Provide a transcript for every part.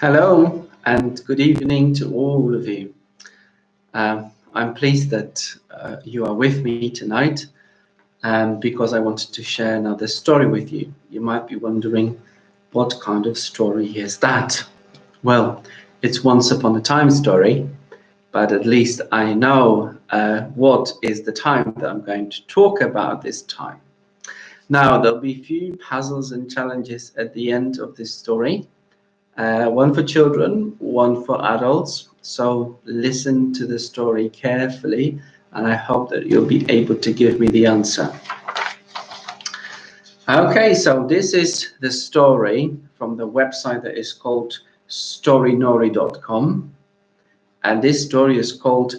Hello and good evening to all of you. I'm pleased that you are with me tonight because I wanted to share another story with you. You might be wondering, what kind of story is that? Well, it's once upon a time story, but at least I know what is the time that I'm going to talk about this time. Now, there'll be a few puzzles and challenges at the end of this story. One for children, one for adults. So listen to the story carefully, and I hope that you'll be able to give me the answer. Okay, so this is the story from the website that is called storynori.com, and this story is called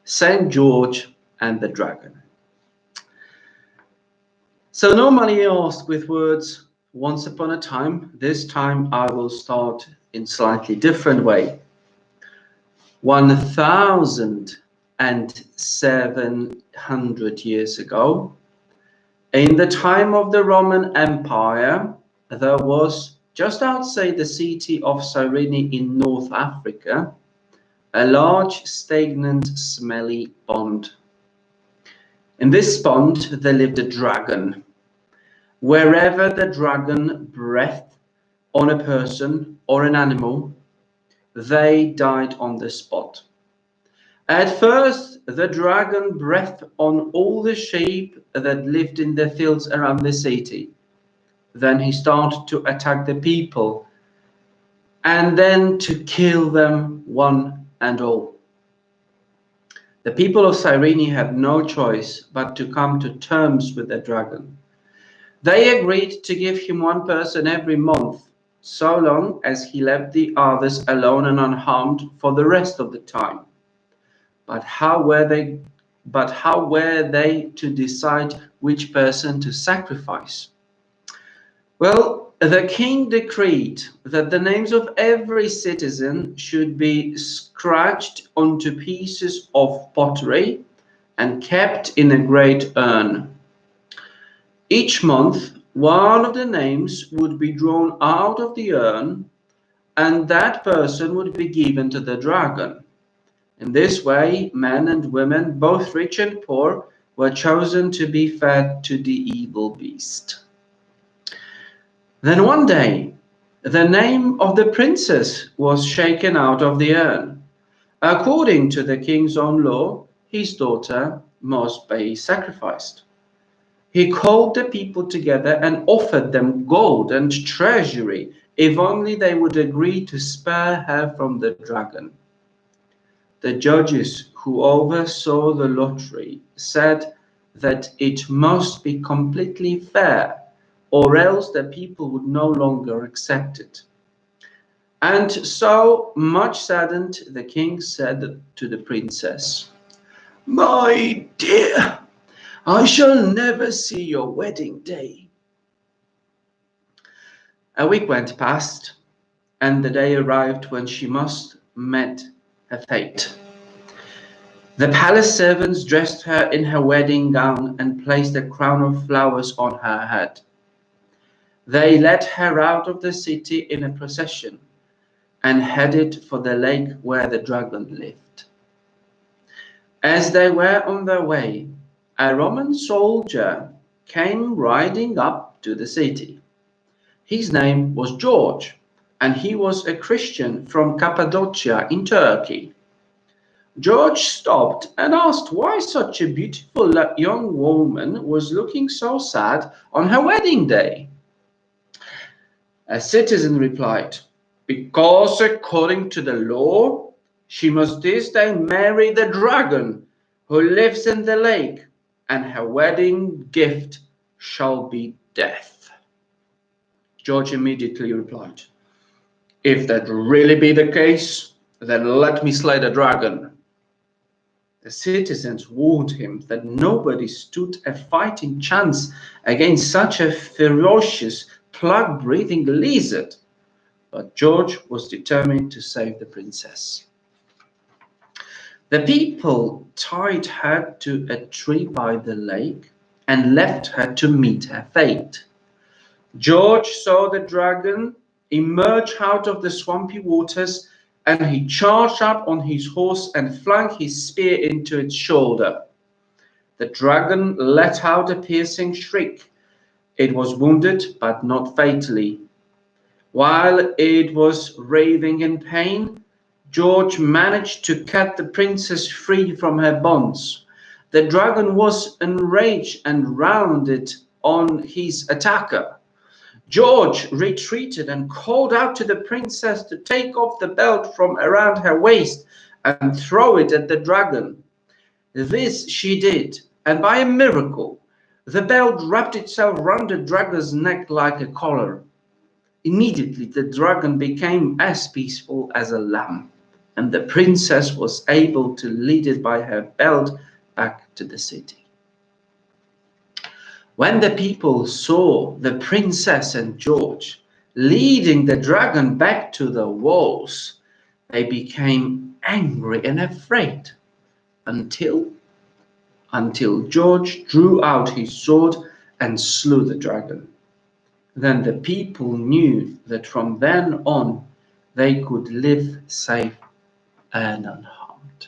Saint George and the Dragon. So normally I ask with words once upon a time. This time I will start in slightly different way. 1,700 years ago, in the time of the Roman Empire, there was just outside the city of Cyrene in North Africa, a large, stagnant, smelly pond. In this pond there lived a dragon. Wherever the dragon breathed on a person or an animal, they died on the spot. At first, the dragon breathed on all the sheep that lived in the fields around the city. Then he started to attack the people and then to kill them one and all. The people of Cyrene had no choice but to come to terms with the dragon. They agreed to give him one person every month, so long as he left the others alone and unharmed for the rest of the time. But how were they to decide which person to sacrifice? Well, the king decreed that the names of every citizen should be scratched onto pieces of pottery and kept in a great urn. Each month, one of the names would be drawn out of the urn, and that person would be given to the dragon. In this way, men and women, both rich and poor, were chosen to be fed to the evil beast. Then one day, the name of the princess was shaken out of the urn. According to the king's own law, his daughter must be sacrificed. He called the people together and offered them gold and treasury if only they would agree to spare her from the dragon. The judges who oversaw the lottery said that it must be completely fair, or else the people would no longer accept it. And so, much saddened, the king said to the princess, "My dear, I shall never see your wedding day." A week went past, and the day arrived when she must meet her fate. The palace servants dressed her in her wedding gown and placed a crown of flowers on her head. They led her out of the city in a procession and headed for the lake where the dragon lived. As they were on their way, a Roman soldier came riding up to the city. His name was George, and he was a Christian from Cappadocia in Turkey. George stopped and asked why such a beautiful young woman was looking so sad on her wedding day. A citizen replied, "Because according to the law, she must this day marry the dragon who lives in the lake, and her wedding gift shall be death." George immediately replied, "If that really be the case, then let me slay the dragon." The citizens warned him that nobody stood a fighting chance against such a ferocious, plug-breathing lizard, but George was determined to save the princess. The people tied her to a tree by the lake and left her to meet her fate. George saw the dragon emerged out of the swampy waters, and he charged up on his horse and flung his spear into its shoulder. The dragon let out a piercing shriek. It was wounded, but not fatally. While it was writhing in pain, George managed to cut the princess free from her bonds. The dragon was enraged and rounded on his attacker. George retreated and called out to the princess to take off the belt from around her waist and throw it at the dragon. This she did, and by a miracle, the belt wrapped itself round the dragon's neck like a collar. Immediately, the dragon became as peaceful as a lamb, and the princess was able to lead it by her belt back to the city. When the people saw the princess and George leading the dragon back to the walls, they became angry and afraid until George drew out his sword and slew the dragon. Then the people knew that from then on they could live safe and unharmed.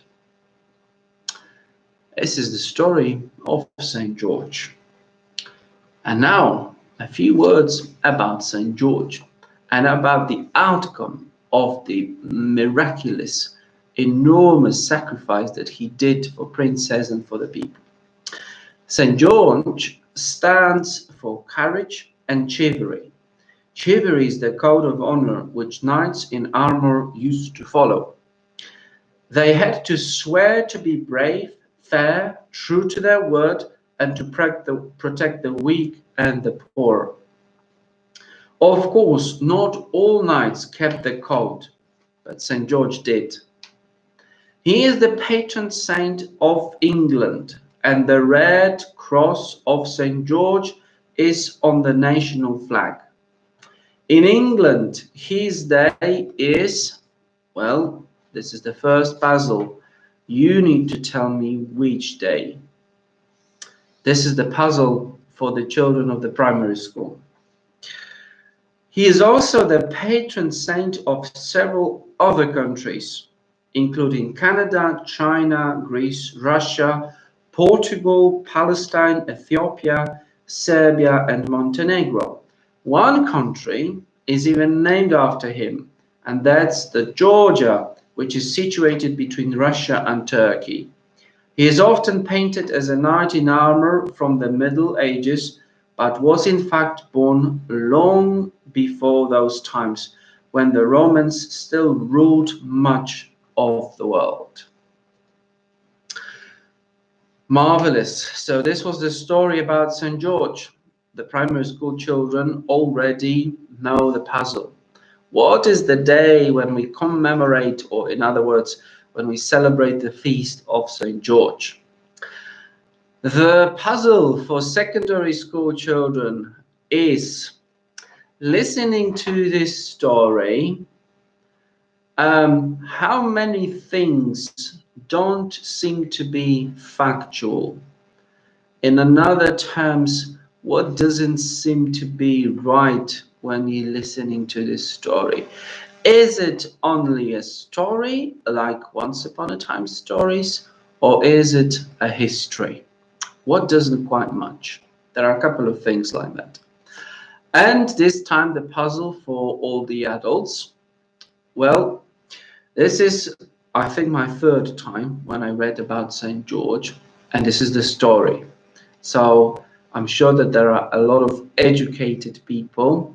This is the story of St. George. And now a few words about St. George and about the outcome of the miraculous, enormous sacrifice that he did for Princess and for the people. St. George stands for courage and chivalry. Chivalry is the code of honor which knights in armor used to follow. They had to swear to be brave, fair, true to their word, and to protect the weak and the poor. Of course, not all knights kept the code, but St. George did. He is the patron saint of England, and the red cross of St. George is on the national flag. In England, his day is, well, this is the first puzzle. You need to tell me which day. This is the puzzle for the children of the primary school. He is also the patron saint of several other countries, including Canada, China, Greece, Russia, Portugal, Palestine, Ethiopia, Serbia, and Montenegro. One country is even named after him, and that's the Georgia, which is situated between Russia and Turkey. He is often painted as a knight in armor from the Middle Ages, but was in fact born long before those times, when the Romans still ruled much of the world. Marvelous. So this was the story about St. George. The primary school children already know the puzzle. What is the day when we commemorate, or in other words, when we celebrate the feast of St. George? The puzzle for secondary school children is listening to this story. How many things don't seem to be factual? In other terms, what doesn't seem to be right when you're listening to this story? Is it only a story like Once Upon a Time stories, or is it a history? What doesn't quite match? There are a couple of things like that. And this time the puzzle for all the adults. Well, this is, I think, my third time when I read about St. George, and this is the story. So I'm sure that there are a lot of educated people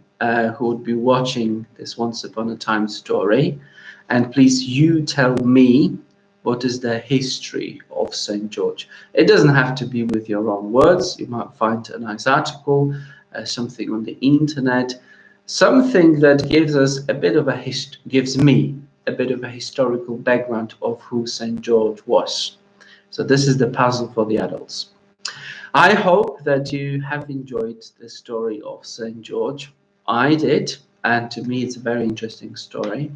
who would be watching this Once Upon a Time story. And please, you tell me, what is the history of St. George? It doesn't have to be with your own words. You might find a nice article, something on the internet, something that gives us a bit of gives me a bit of a historical background of who St. George was. So this is the puzzle for the adults. I hope that you have enjoyed the story of St. George. I did, and to me it's a very interesting story.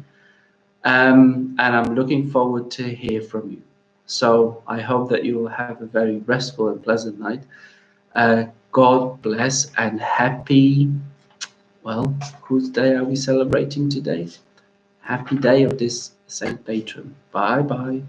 And I'm looking forward to hear from you. So I hope that you will have a very restful and pleasant night. God bless and happy, Well, whose day are we celebrating today? Happy day of this Saint Patron. Bye bye.